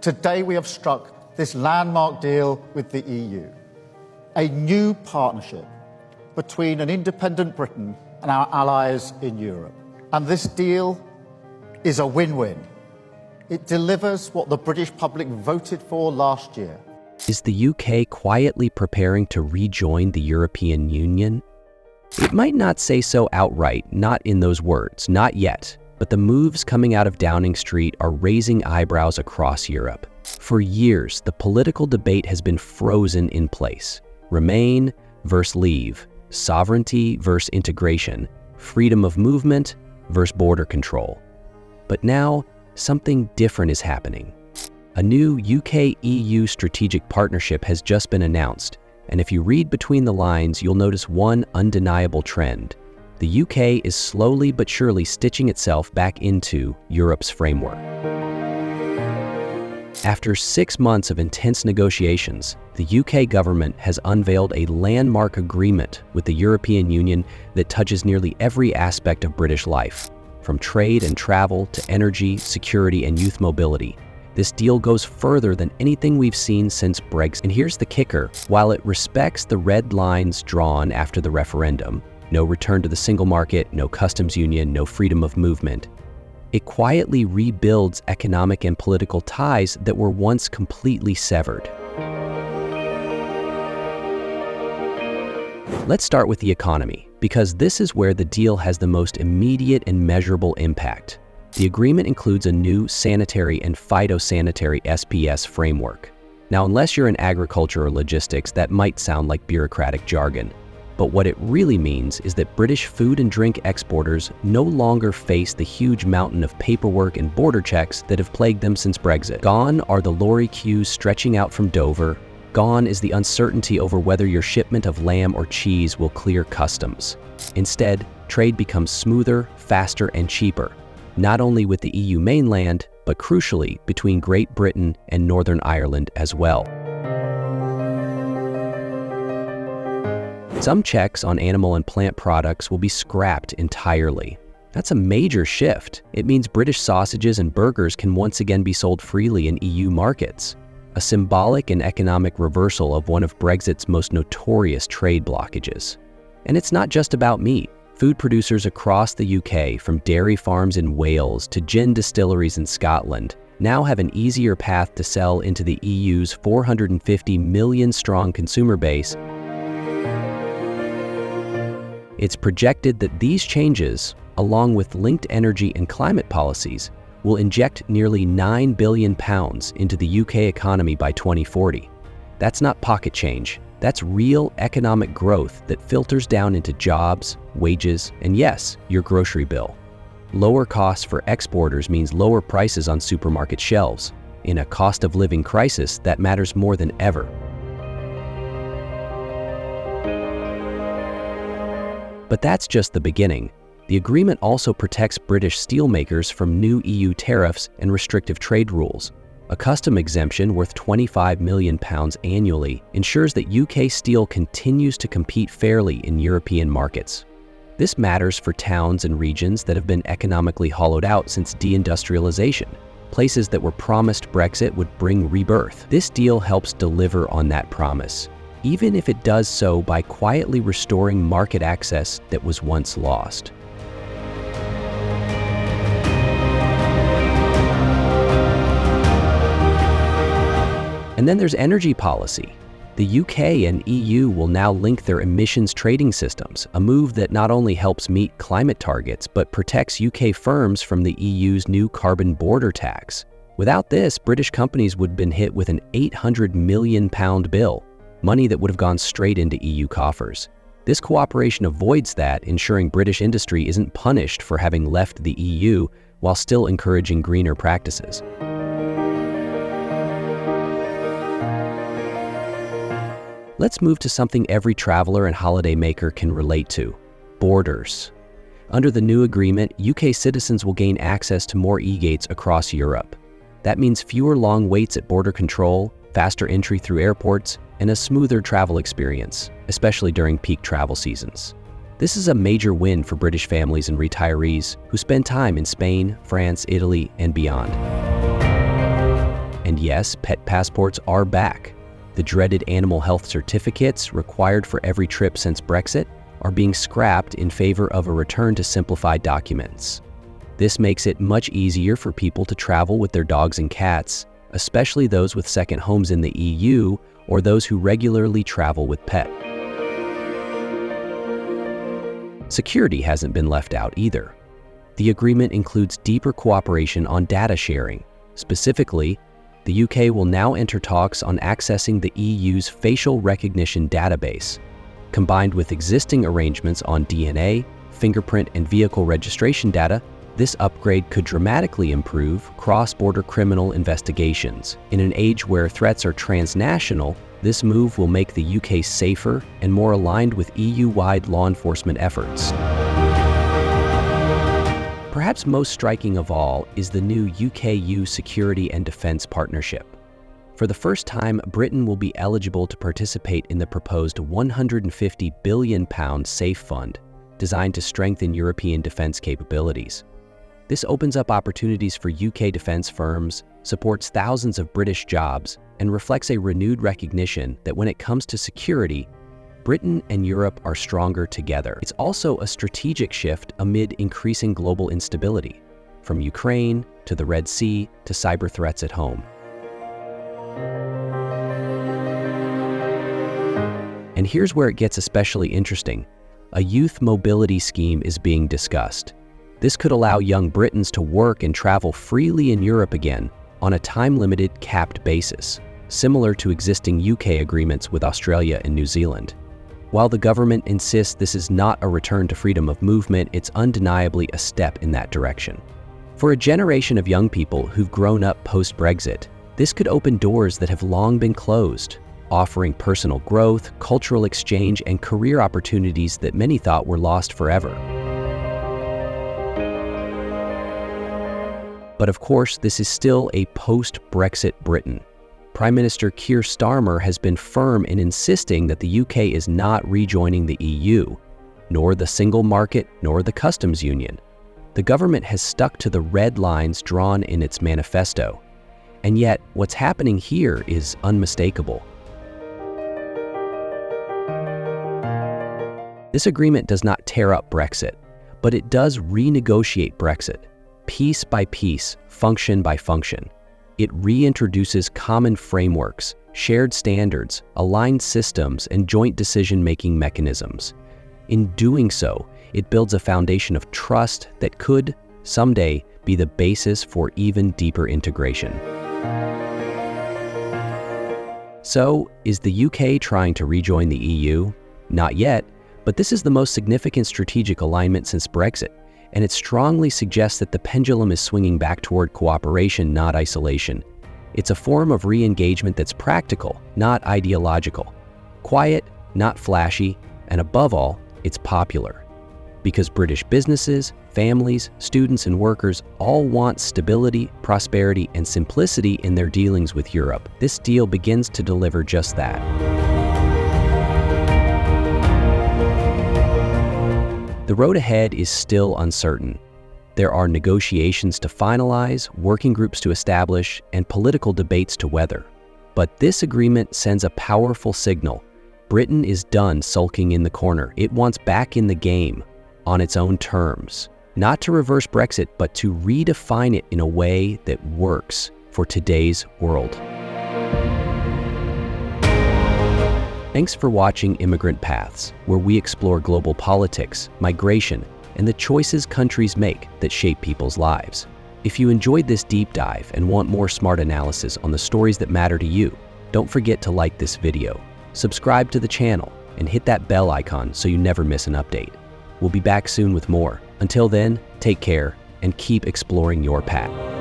Today we have struck this landmark deal with the EU, a new partnership between an independent Britain and our allies in Europe. And this deal is a win-win. It delivers what the British public voted for last year. Is the UK quietly preparing to rejoin the European Union? It might not say so outright, not in those words, not yet, but the moves coming out of Downing Street are raising eyebrows across Europe. For years, the political debate has been frozen in place. Remain versus leave, sovereignty versus integration, freedom of movement versus border control. But now, something different is happening. A new UK-EU strategic partnership has just been announced, and if you read between the lines, you'll notice one undeniable trend. The UK is slowly but surely stitching itself back into Europe's framework. After 6 months of intense negotiations, the UK government has unveiled a landmark agreement with the European Union that touches nearly every aspect of British life, from trade and travel to energy, security, and youth mobility. This deal goes further than anything we've seen since Brexit. And here's the kicker: while it respects the red lines drawn after the referendum, no return to the single market, no customs union, no freedom of movement, it quietly rebuilds economic and political ties that were once completely severed. Let's start with the economy, because this is where the deal has the most immediate and measurable impact. The agreement includes a new sanitary and phytosanitary SPS framework. Now, unless you're in agriculture or logistics, that might sound like bureaucratic jargon. But what it really means is that British food and drink exporters no longer face the huge mountain of paperwork and border checks that have plagued them since Brexit. Gone are the lorry queues stretching out from Dover. Gone is the uncertainty over whether your shipment of lamb or cheese will clear customs. Instead, trade becomes smoother, faster, and cheaper, not only with the EU mainland, but crucially between Great Britain and Northern Ireland as well. Some checks on animal and plant products will be scrapped entirely. That's a major shift. It means British sausages and burgers can once again be sold freely in EU markets. A symbolic and economic reversal of one of Brexit's most notorious trade blockages. And it's not just about meat. Food producers across the UK, from dairy farms in Wales to gin distilleries in Scotland, now have an easier path to sell into the EU's 450 million strong consumer base. It's projected that these changes, along with linked energy and climate policies, will inject nearly £9 billion into the UK economy by 2040. That's not pocket change. That's real economic growth that filters down into jobs, wages, and yes, your grocery bill. Lower costs for exporters means lower prices on supermarket shelves. In a cost of living crisis, that matters more than ever. But that's just the beginning. The agreement also protects British steelmakers from new EU tariffs and restrictive trade rules. A custom exemption worth £25 million annually ensures that UK steel continues to compete fairly in European markets. This matters for towns and regions that have been economically hollowed out since deindustrialization, places that were promised Brexit would bring rebirth. This deal helps deliver on that promise, even if it does so by quietly restoring market access that was once lost. And then there's energy policy. The UK and EU will now link their emissions trading systems, a move that not only helps meet climate targets, but protects UK firms from the EU's new carbon border tax. Without this, British companies would have been hit with an £800 million bill, money that would have gone straight into EU coffers. This cooperation avoids that, ensuring British industry isn't punished for having left the EU while still encouraging greener practices. Let's move to something every traveler and holidaymaker can relate to: borders. Under the new agreement, UK citizens will gain access to more e-gates across Europe. That means fewer long waits at border control, faster entry through airports, and a smoother travel experience, especially during peak travel seasons. This is a major win for British families and retirees who spend time in Spain, France, Italy, and beyond. And yes, pet passports are back. The dreaded animal health certificates required for every trip since Brexit are being scrapped in favor of a return to simplified documents. This makes it much easier for people to travel with their dogs and cats, especially those with second homes in the EU or those who regularly travel with pet. Security hasn't been left out either. The agreement includes deeper cooperation on data sharing. Specifically, the UK will now enter talks on accessing the EU's facial recognition database. Combined with existing arrangements on DNA, fingerprint, and vehicle registration data, this upgrade could dramatically improve cross-border criminal investigations. In an age where threats are transnational, this move will make the UK safer and more aligned with EU-wide law enforcement efforts. Perhaps most striking of all is the new UK-EU security and defense partnership. For the first time, Britain will be eligible to participate in the proposed £150 billion SAFE fund, designed to strengthen European defense capabilities. This opens up opportunities for UK defense firms, supports thousands of British jobs, and reflects a renewed recognition that when it comes to security, Britain and Europe are stronger together. It's also a strategic shift amid increasing global instability, from Ukraine to the Red Sea to cyber threats at home. And here's where it gets especially interesting. A youth mobility scheme is being discussed. This could allow young Britons to work and travel freely in Europe again on a time-limited, capped basis, similar to existing UK agreements with Australia and New Zealand. While the government insists this is not a return to freedom of movement, it's undeniably a step in that direction. For a generation of young people who've grown up post-Brexit, this could open doors that have long been closed, offering personal growth, cultural exchange, and career opportunities that many thought were lost forever. But of course, this is still a post-Brexit Britain. Prime Minister Keir Starmer has been firm in insisting that the UK is not rejoining the EU, nor the single market, nor the customs union. The government has stuck to the red lines drawn in its manifesto. And yet, what's happening here is unmistakable. This agreement does not tear up Brexit, but it does renegotiate Brexit, piece by piece, function by function. It reintroduces common frameworks, shared standards, aligned systems, and joint decision-making mechanisms. In doing so, it builds a foundation of trust that could, someday, be the basis for even deeper integration. So, is the UK trying to rejoin the EU? Not yet, but this is the most significant strategic alignment since Brexit, and it strongly suggests that the pendulum is swinging back toward cooperation, not isolation. It's a form of re-engagement that's practical, not ideological, quiet, not flashy, and above all, it's popular. Because British businesses, families, students, and workers all want stability, prosperity, and simplicity in their dealings with Europe. This deal begins to deliver just that. The road ahead is still uncertain. There are negotiations to finalize, working groups to establish, and political debates to weather. But this agreement sends a powerful signal. Britain is done sulking in the corner. It wants back in the game, on its own terms. Not to reverse Brexit, but to redefine it in a way that works for today's world. Thanks for watching Immigrant Paths, where we explore global politics, migration, and the choices countries make that shape people's lives. If you enjoyed this deep dive and want more smart analysis on the stories that matter to you, don't forget to like this video, subscribe to the channel, and hit that bell icon so you never miss an update. We'll be back soon with more. Until then, take care and keep exploring your path.